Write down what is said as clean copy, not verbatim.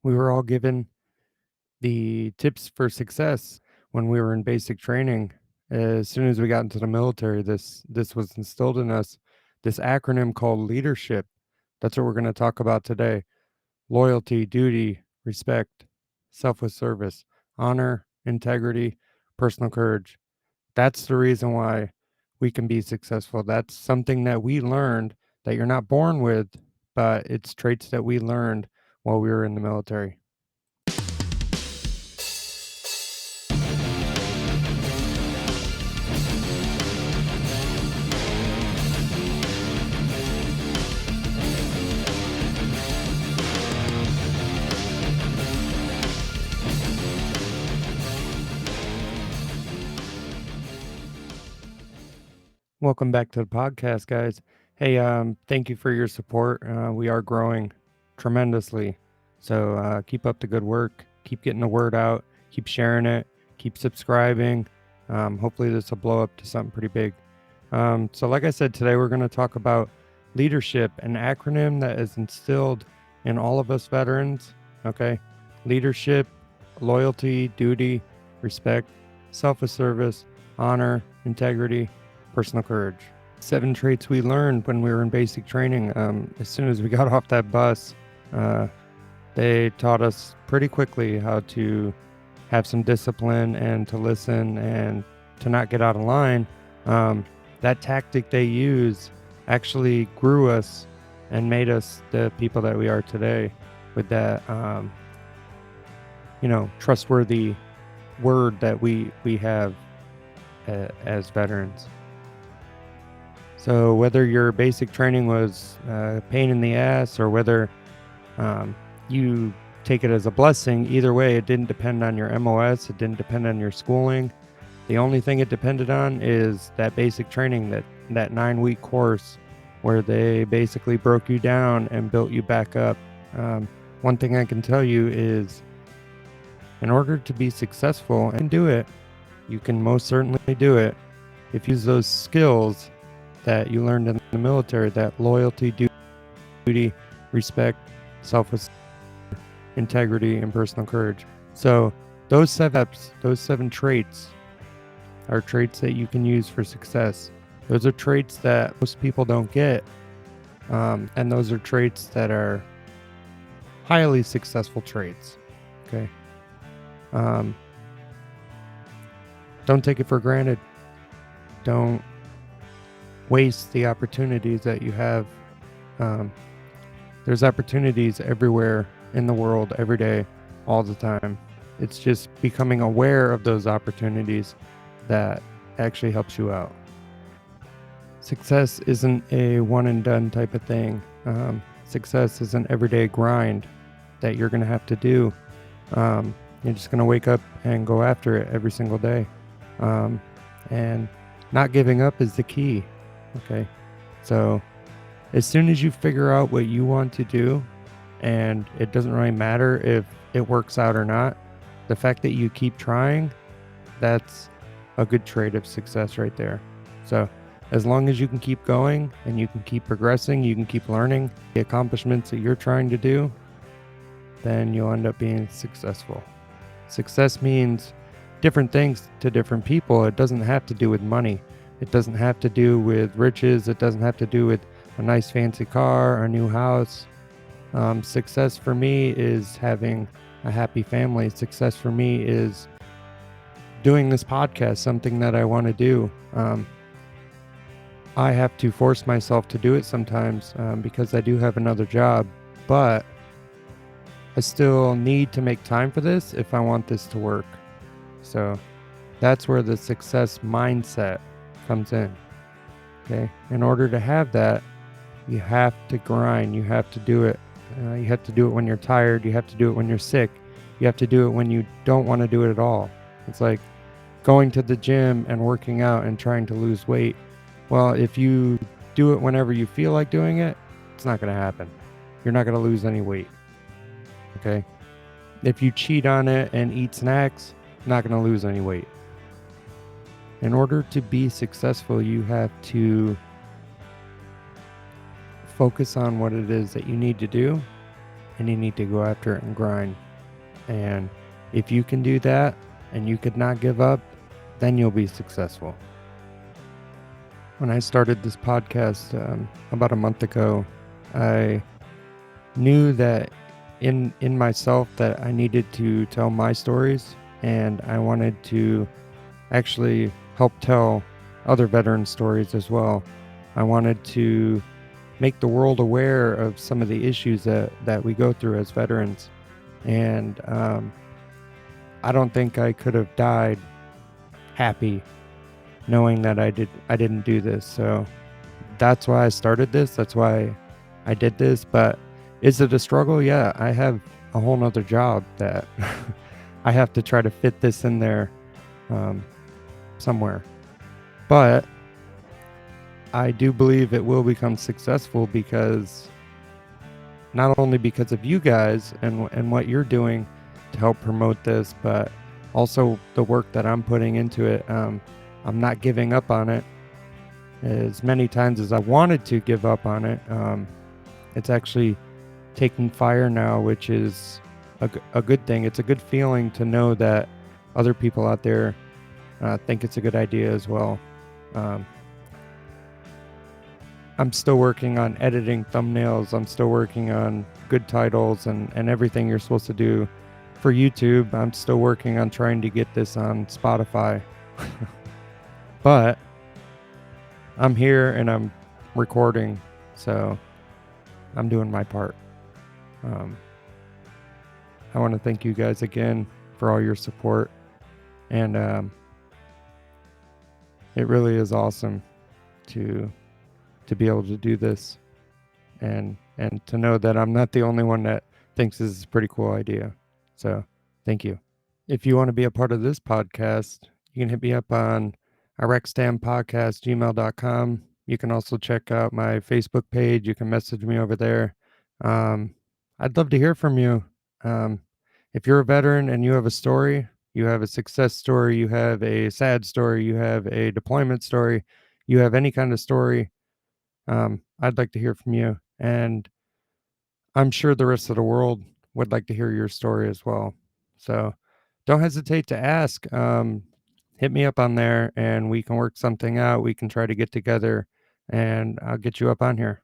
We were all given the tips for success when we were in basic training. As soon as we got into the military, this was instilled in us. This acronym called leadership. That's what we're going to talk about today. Loyalty, duty, respect, selfless service, honor, integrity, personal courage. That's the reason why we can be successful. That's something that we learned that you're not born with, but it's traits that we learned while we were in the military. Welcome back to the podcast, guys. Hey, thank you for your support. We are growing tremendously. So keep up the good work. Keep getting the word out. Keep sharing it. Keep subscribing. Hopefully this will blow up to something pretty big. So like I said, today we're going to talk about leadership, an acronym that is instilled in all of us veterans. Okay. Leadership, loyalty, duty, respect, selfless service, honor, integrity, personal courage. 7 traits we learned when we were in basic training. As soon as we got off that bus, they taught us pretty quickly how to have some discipline and to listen and to not get out of line. That tactic they use actually grew us and made us the people that we are today with that, trustworthy word that we have as veterans. So whether your basic training was a pain in the ass or whether you take it as a blessing, either way, it didn't depend on your MOS. It didn't depend on your schooling. The only thing it depended on is that basic training, that 9-week course where they basically broke you down and built you back up. One thing I can tell you is in order to be successful and do it, you can most certainly do it if you use those skills that you learned in the military, that loyalty, duty, respect, selfless, integrity, and personal courage. So those 7 traits are traits that you can use for success. Those are traits that most people don't get. And those are traits that are highly successful traits. Okay. Don't take it for granted. Don't waste the opportunities that you have. There's opportunities everywhere in the world, every day, all the time. It's just becoming aware of those opportunities that actually helps you out. Success isn't a one and done type of thing. Success is an everyday grind that you're going to have to do. You're just going to wake up and go after it every single day. And not giving up is the key. Okay. So as soon as you figure out what you want to do, and it doesn't really matter if it works out or not, the fact that you keep trying, that's a good trait of success right there. So as long as you can keep going and you can keep progressing, you can keep learning the accomplishments that you're trying to do, then you'll end up being successful. Success means different things to different people. It doesn't have to do with money. It doesn't have to do with riches. It doesn't have to do with a nice fancy car, a new house. Success for me is having a happy family. Success for me is doing this podcast, something that I want to do. I have to force myself to do it sometimes because I do have another job, but I still need to make time for this if I want this to work. So that's where the success mindset comes in. Okay. In order to have that, you have to grind. You have to do it. You have to do it when you're tired. You have to do it when you're sick. You have to do it when you don't want to do it at all. It's like going to the gym and working out and trying to lose weight. Well, if you do it whenever you feel like doing it, it's not going to happen. You're not going to lose any weight. Okay. If you cheat on it and eat snacks, you're not going to lose any weight. In order to be successful, you have to focus on what it is that you need to do and you need to go after it and grind. And if you can do that and you could not give up, then you'll be successful. When I started this podcast about a month ago, I knew that in myself that I needed to tell my stories, and I wanted to actually help tell other veteran stories as well. I wanted to make the world aware of some of the issues that we go through as veterans. And I don't think I could have died happy knowing that I didn't do this. So that's why I started this. That's why I did this. But is it a struggle? Yeah, I have a whole nother job that I have to try to fit this in there um, somewhere. But I do believe it will become successful because not only because of you guys and what you're doing to help promote this, but also the work that I'm putting into it. I'm not giving up on it as many times as I wanted to give up on it. It's actually taking fire now, which is a good thing. It's a good feeling to know that other people out there think it's a good idea as well. I'm still working on editing thumbnails. I'm still working on good titles and everything you're supposed to do for YouTube. I'm still working on trying to get this on Spotify. But I'm here and I'm recording, so I'm doing my part. I want to thank you guys again for all your support, and it really is awesome to be able to do this, and to know that I'm not the only one that thinks this is a pretty cool idea. So thank you. If you want to be a part of this podcast, you can hit me up on irexstampodcast@gmail.com. You can also check out my Facebook page. You can message me over there. Um, I'd love to hear from you. Um, if you're a veteran and you have a story, you have a success story, you have a sad story, you have a deployment story, you have any kind of story, I'd like to hear from you. And I'm sure the rest of the world would like to hear your story as well. So don't hesitate to ask. Hit me up on there and we can work something out. We can try to get together and I'll get you up on here.